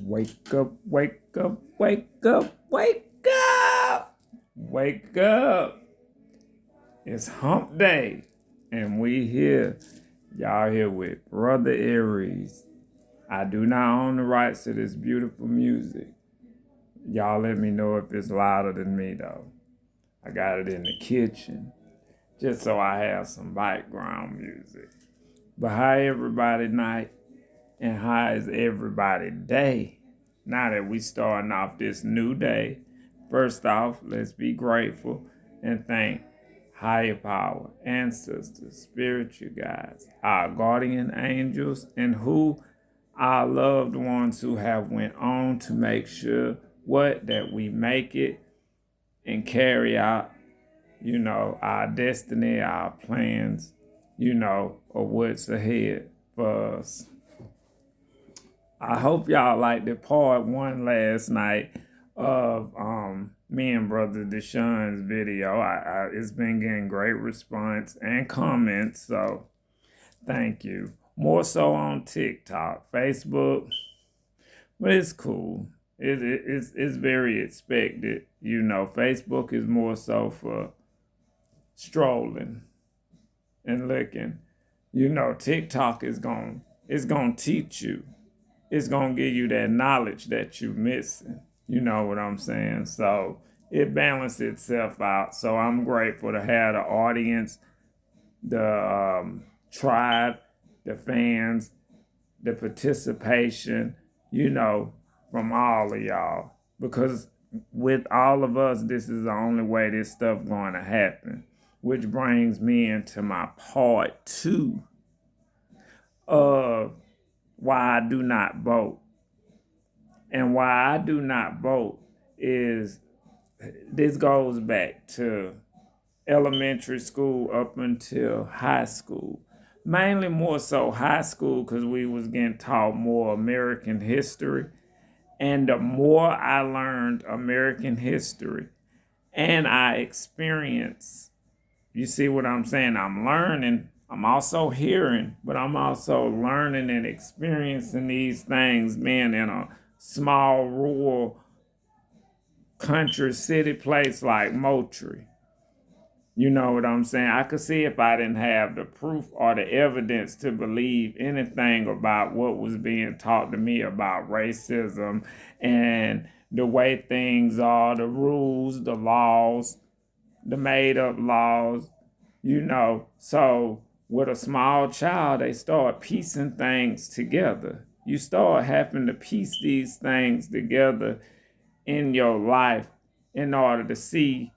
Wake up, wake up, wake up, wake up, wake up. It's hump day, and we here. Y'all here with Brother Aries. I do not own the rights to this beautiful music. Y'all let me know if it's louder than me, though. I got it in the kitchen, just so I have some background music. But how everybody night, and how is everybody day? Now that we starting off this new day, first off, let's be grateful and thank higher power, ancestors, spiritual guides, our guardian angels, and who our loved ones who have went on to make sure that we make it and carry out, our destiny, our plans, of what's ahead for us. I hope y'all liked the part one last night of me and Brother Deshaun's video. It's been getting great response and comments, so thank you. More so on TikTok, Facebook, but it's cool. It's very expected. Facebook is more so for strolling and looking. TikTok is gonna teach you. It's going to give you that knowledge that you're missing. You know what I'm saying? So it balanced itself out. So I'm grateful to have the audience, the tribe, the fans, the participation, from all of y'all. Because with all of us, this is the only way this stuff going to happen. Which brings me into my part two of why I do not vote. And why I do not vote is, this goes back to elementary school up until high school. Mainly more so high school, because we was getting taught more American history. And the more I learned American history and I experienced, you see what I'm saying? I'm learning. I'm also hearing, but I'm also learning and experiencing these things being in a small rural country city place like Moultrie. You know what I'm saying? I could see if I didn't have the proof or the evidence to believe anything about what was being taught to me about racism and the way things are, the rules, the laws, the made up laws, So with a small child, they start piecing things together. You start having to piece these things together in your life in order to see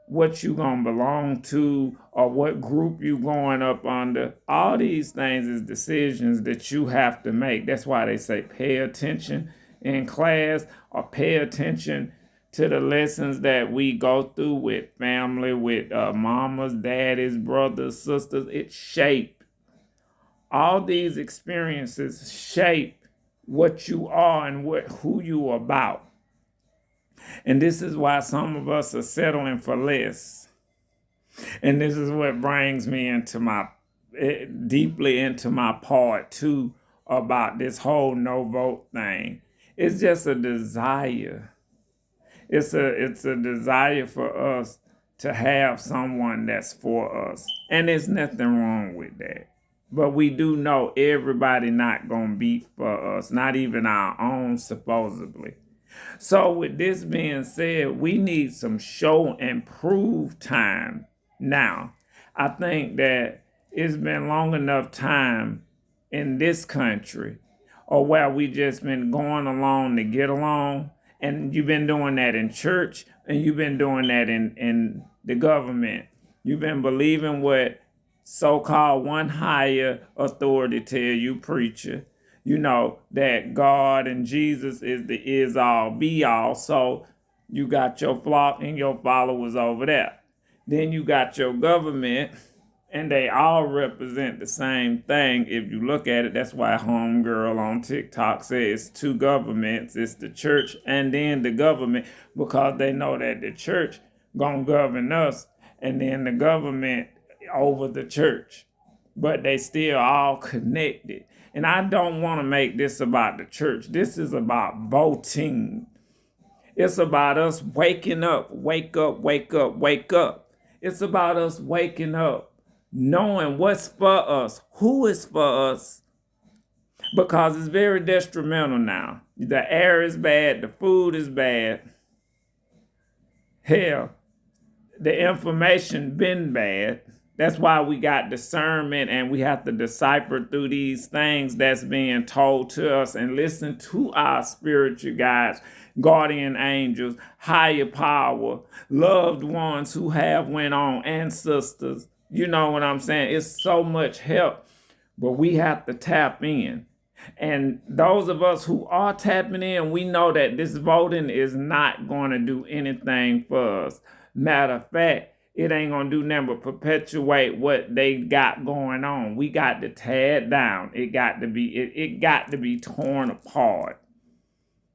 what you gonna belong to or what group you going up under. All these things is decisions that you have to make. That's why they say pay attention in class or pay attention to the lessons that we go through with family, with mamas, daddies, brothers, sisters. It shaped. All these experiences shape what you are and who you are about. And this is why some of us are settling for less. And this is what brings me deeply into my part two about this whole no vote thing. It's just a desire. It's a desire for us to have someone that's for us. And there's nothing wrong with that. But we do know everybody not going to be for us, not even our own, supposedly. So with this being said, we need some show and prove time now. I think that it's been long enough time in this country, or where we just been going along to get along. And you've been doing that in church, and you've been doing that in the government. You've been believing what so-called one higher authority tell you, preacher. That God and Jesus is the is-all, be-all. So you got your flock and your followers over there. Then you got your government, and they all represent the same thing. If you look at it, that's why homegirl on TikTok says two governments. It's the church and then the government, because they know that the church gonna govern us, and then the government over the church. but they still all connected. And I don't want to make this about the church. This is about voting. It's about us waking up, wake up, wake up, wake up. It's about us waking up, knowing what's for us, who is for us, because it's very detrimental now. The air is bad, the food is bad. Hell, the information been bad. That's why we got discernment and we have to decipher through these things that's being told to us and listen to our spiritual guides, guardian angels, higher power, loved ones who have went on, ancestors. You know what I'm saying? It's so much help, but we have to tap in. And those of us who are tapping in, we know that this voting is not going to do anything for us. Matter of fact, it ain't gonna do nothing but perpetuate what they got going on. We got to tear it down. It got to be torn apart.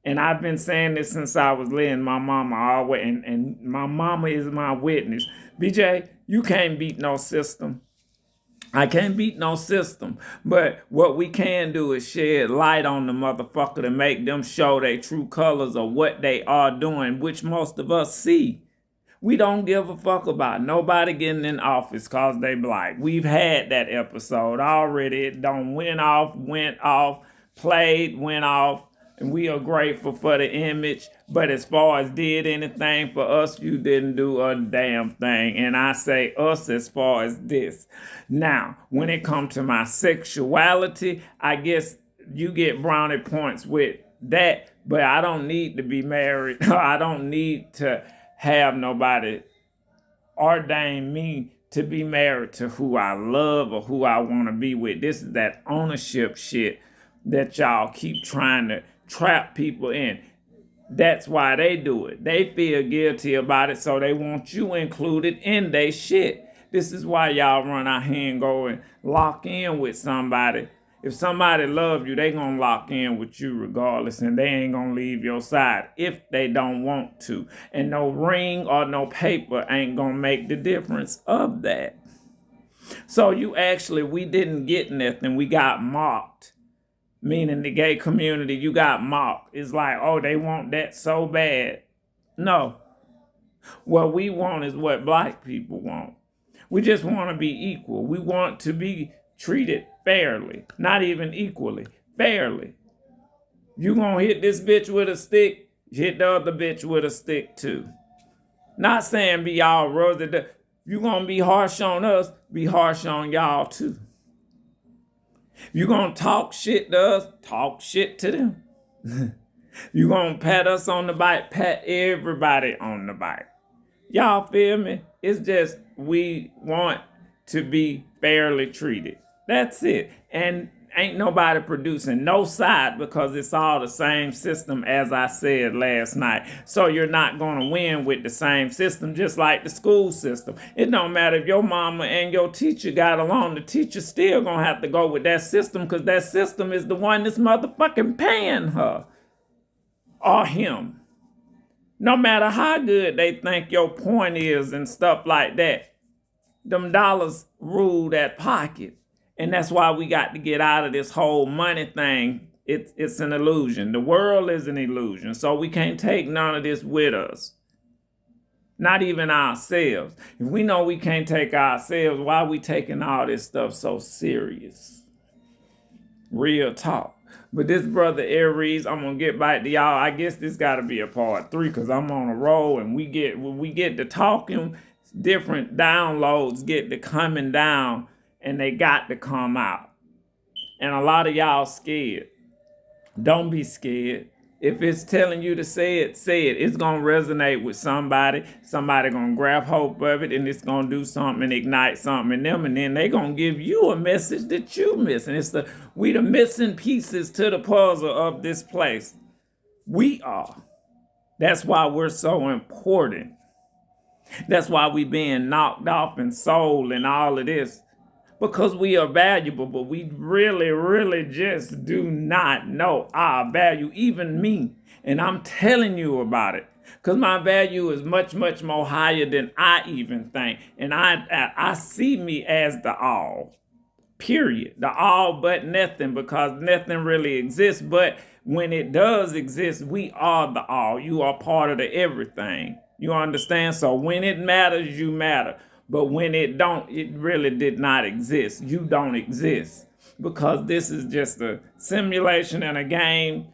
And I've been saying this since I was little. My mama always, and my mama is my witness. BJ, you can't beat no system. I can't beat no system. But what we can do is shed light on the motherfucker to make them show their true colors of what they are doing, which most of us see. We don't give a fuck about nobody getting in office because they black. We've had that episode already. It done went off, played, went off, and we are grateful for the image. But as far as did anything for us, you didn't do a damn thing. And I say us as far as this. Now, when it comes to my sexuality, I guess you get brownie points with that, but I don't need to be married. I don't need to have nobody ordain me to be married to who I love or who I want to be with. This is that ownership shit that y'all keep trying to trap people in. That's why they do it. They feel guilty about it, so they want you included in their shit. This is why y'all run out here and go and lock in with somebody. If somebody loves you, they gonna lock in with you regardless, and they ain't gonna leave your side if they don't want to. And no ring or no paper ain't gonna make the difference of that. So we didn't get nothing. We got mocked. Meaning the gay community, you got mocked. It's like, oh, they want that so bad. No. What we want is what black people want. We just want to be equal. We want to be treated fairly, not even equally, fairly. You gonna hit this bitch with a stick, hit the other bitch with a stick too. Not saying be all rosy. You gonna be harsh on us, be harsh on y'all too. You gonna talk shit to us, talk shit to them. You gonna pat us on the back, pat everybody on the back. Y'all feel me? It's just we want to be fairly treated. That's it. And ain't nobody producing no side because it's all the same system as I said last night. So you're not going to win with the same system, just like the school system. It don't matter if your mama and your teacher got along, the teacher still going to have to go with that system because that system is the one that's motherfucking paying her or him. No matter how good they think your point is and stuff like that, them dollars rule that pocket. And that's why we got to get out of this whole money thing. It's an illusion. The world is an illusion. So we can't take none of this with us. Not even ourselves. If we know we can't take ourselves, why are we taking all this stuff so serious? Real talk. But this brother Aries, I'm going to get back to y'all. I guess this got to be a part 3 because I'm on a roll and when we get to talking, different downloads get to coming down. And they got to come out. And a lot of y'all scared. Don't be scared. If it's telling you to say it, say it. It's going to resonate with somebody. Somebody going to grab hope of it and it's going to do something and ignite something in them. And then they going to give you a message that you missing. We the missing pieces to the puzzle of this place. We are. That's why we're so important. That's why we being knocked off and sold and all of this. Because we are valuable, but we really, really just do not know our value, even me. And I'm telling you about it. Because my value is much, much more higher than I even think. And I see me as the all. period. The all but nothing, because nothing really exists. But when it does exist, we are the all. You are part of the everything. You understand? So when it matters, you matter. But when it don't, it really did not exist. You don't exist. Because this is just a simulation and a game.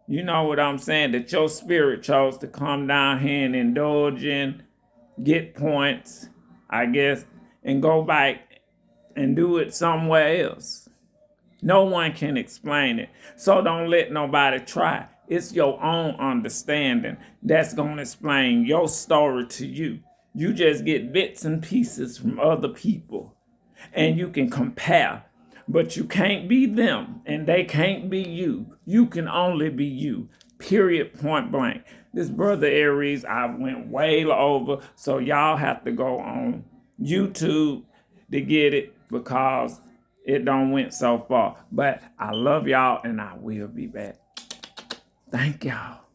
You know what I'm saying? That your spirit chose to come down here and indulge in, get points, I guess, and go back and do it somewhere else. No one can explain it. So don't let nobody try. It's your own understanding that's going to explain your story to you. You just get bits and pieces from other people, and you can compare. But you can't be them, and they can't be you. You can only be you. Period, point blank. This brother Aries, I went way over, so y'all have to go on YouTube to get it, because it don't went so far. But I love y'all, and I will be back. Thank y'all.